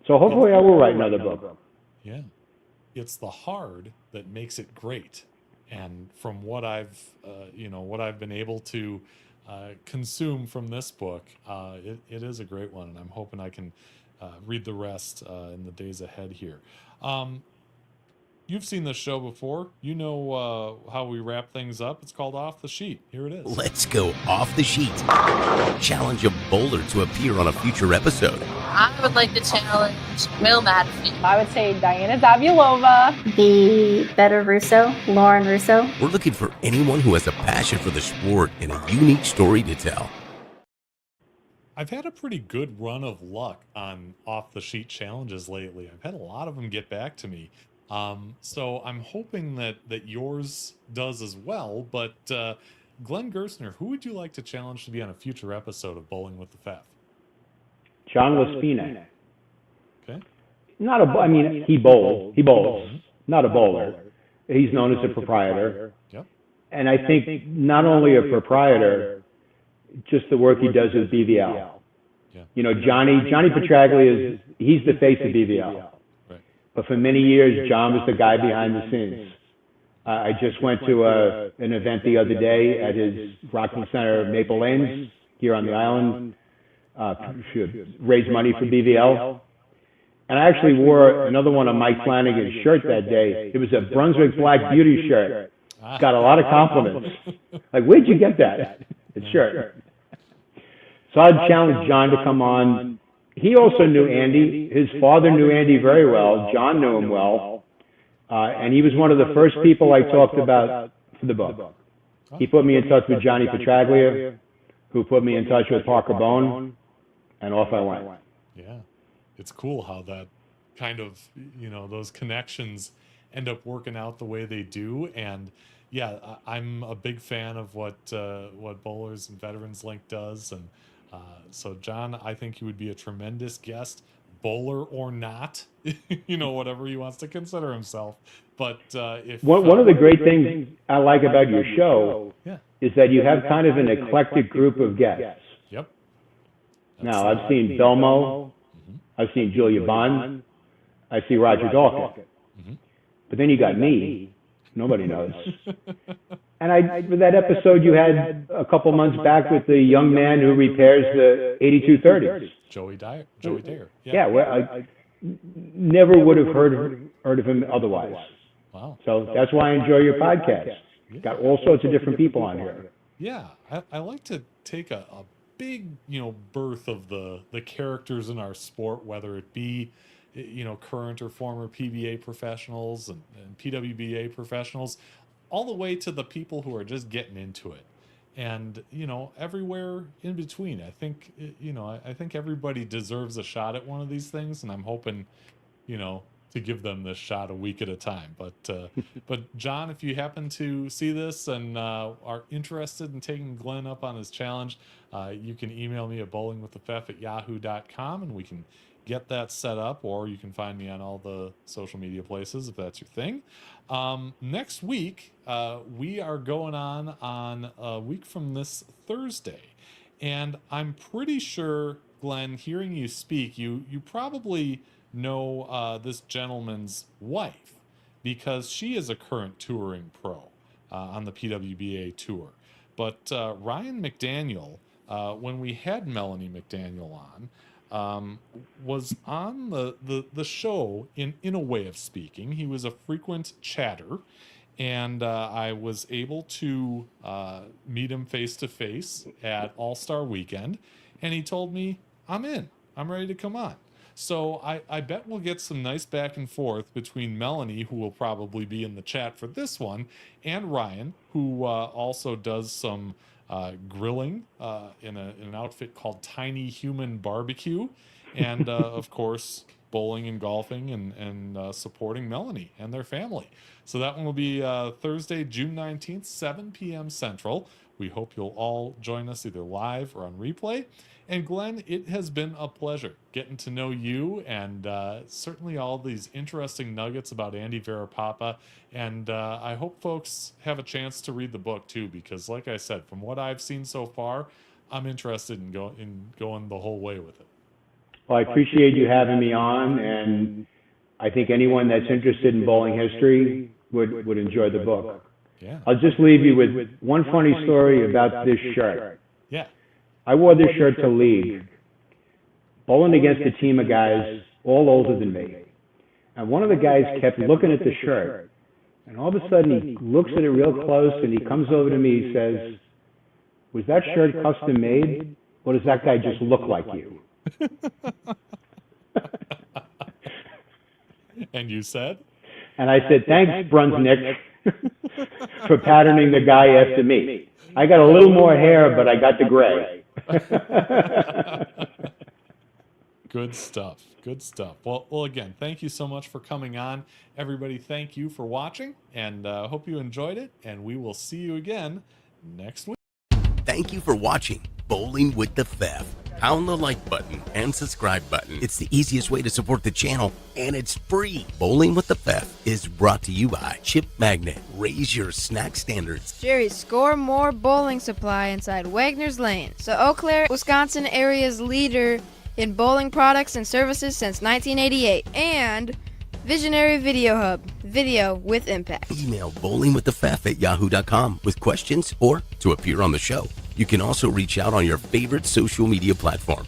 So hopefully I will write another book. Yeah. It's the hard that makes it great. And from what I've, what I've been able to consume from this book, it is a great one. And I'm hoping I can read the rest in the days ahead here. You've seen this show before. You know how we wrap things up. It's called Off the Sheet. Here it is. Let's go off the sheet. Challenge a bowler to appear on a future episode. I would like to challenge Will Madison. I would say Diana Zavulova. The Better Russo, Lauren Russo. We're looking for anyone who has a passion for the sport and a unique story to tell. I've had a pretty good run of luck on off-the-sheet challenges lately. I've had a lot of them get back to me. So I'm hoping that yours does as well. But Glenn Gerstner, who would you like to challenge to be on a future episode of Bowling with the Faf? John Laspina. Okay. He bowls. He bowls. Not a bowler. He's known as a proprietor. Yep. And I think not only a proprietor, just the work he does with BVL. Yeah. You know, Johnny Petraglia he's the face of BVL. Right. But for many years, John was the guy behind the scenes. I just went to an event the other day at his Rockland Center, Maple Lanes, here on the island, raise money for BVL. And I actually wore another one of Mike Flanagan's shirt that day. It was a Brunswick Black Beauty shirt. Got a lot of compliments. Like, where'd you get that? Shirt. So I'd challenge John to come on. He also knew Andy. His father knew Andy very well. John knew him well. And he was one of the first people I talked about for the book. He put me in touch with Johnny Petraglia, who put me in touch with Parker Bone, and off I went. Yeah. It's cool how that kind of, those connections end up working out the way they do. And yeah, I'm a big fan of what Bowlers and Veterans Link does. And so, John, I think he would be a tremendous guest, bowler or not, whatever he wants to consider himself. But if one of the great things I like about your show is that you have kind of an eclectic group of guests. Yep. Now, I've seen Belmo, I've seen Julia Bond, I see Roger Dawkins. But then you got me. Nobody knows. And with that episode you had a couple months back with the young man who repairs the 8230s. Joey Dare. Yeah, well, I never would have heard of him otherwise. Wow. So that's why I enjoy your podcast. Got all sorts of different people on here. Yeah, I like to take a big, birth of the characters in our sport, whether it be current or former PBA professionals and PWBA professionals, all the way to the people who are just getting into it. And, everywhere in between. I think, I think everybody deserves a shot at one of these things. And I'm hoping, give them this shot a week at a time. But John, if you happen to see this and are interested in taking Glenn up on his challenge, you can email me at bowlingwiththefef@yahoo.com, and we can get that set up, or you can find me on all the social media places if that's your thing. Next week, we are going on a week from this Thursday, and I'm pretty sure, Glenn, hearing you speak, you probably know this gentleman's wife, because she is a current touring pro on the PWBA tour. But Ryan McDaniel, when we had Melanie McDaniel on, was on the show in a way of speaking. He was a frequent chatter, and I was able to meet him face to face at All-Star Weekend, and he told me, I'm ready to come on. So I bet we'll get some nice back and forth between Melanie, who will probably be in the chat for this one, and Ryan, who also does some grilling in an outfit called Tiny Human Barbecue, and of course bowling and golfing and supporting Melanie and their family. So that one will be Thursday, June 19th, 7 p.m. Central. We hope you'll all join us either live or on replay. And Glenn, it has been a pleasure getting to know you, and certainly all these interesting nuggets about Andy Varipapa. And I hope folks have a chance to read the book too, because like I said, from what I've seen so far, I'm interested in going the whole way with it. Well, I appreciate you having me on, and I think anyone that's interested in bowling history would enjoy the book. Yeah. I'll just leave you with one funny story about this shirt. Yeah. I wore this shirt to league, bowling against a team of guys all older than me. And one of the guys kept looking at the shirt. And all of a sudden, he looks at it real close, and he comes over to me, he says, was that shirt custom made, or does that guy just look like you? And you said? And I said, thanks, Brunsnick, for patterning the guy after me. I got a little more hair, but I got the gray. Good stuff. Good stuff. Well, again, thank you so much for coming on. Everybody, thank you for watching, and hope you enjoyed it, and we will see you again next week. Thank you for watching Bowling with the Fef. Pound the like button and subscribe button. It's the easiest way to support the channel, and it's free. Bowling with the Fef is brought to you by Chip Magnet. Raise your snack standards. Jerry's Score More Bowling Supply inside Wagner's Lane. So Eau Claire, Wisconsin area's leader in bowling products and services since 1988. And Visionary Video Hub. Video with impact. Email bowlingwiththefef@yahoo.com with questions or to appear on the show. You can also reach out on your favorite social media platform.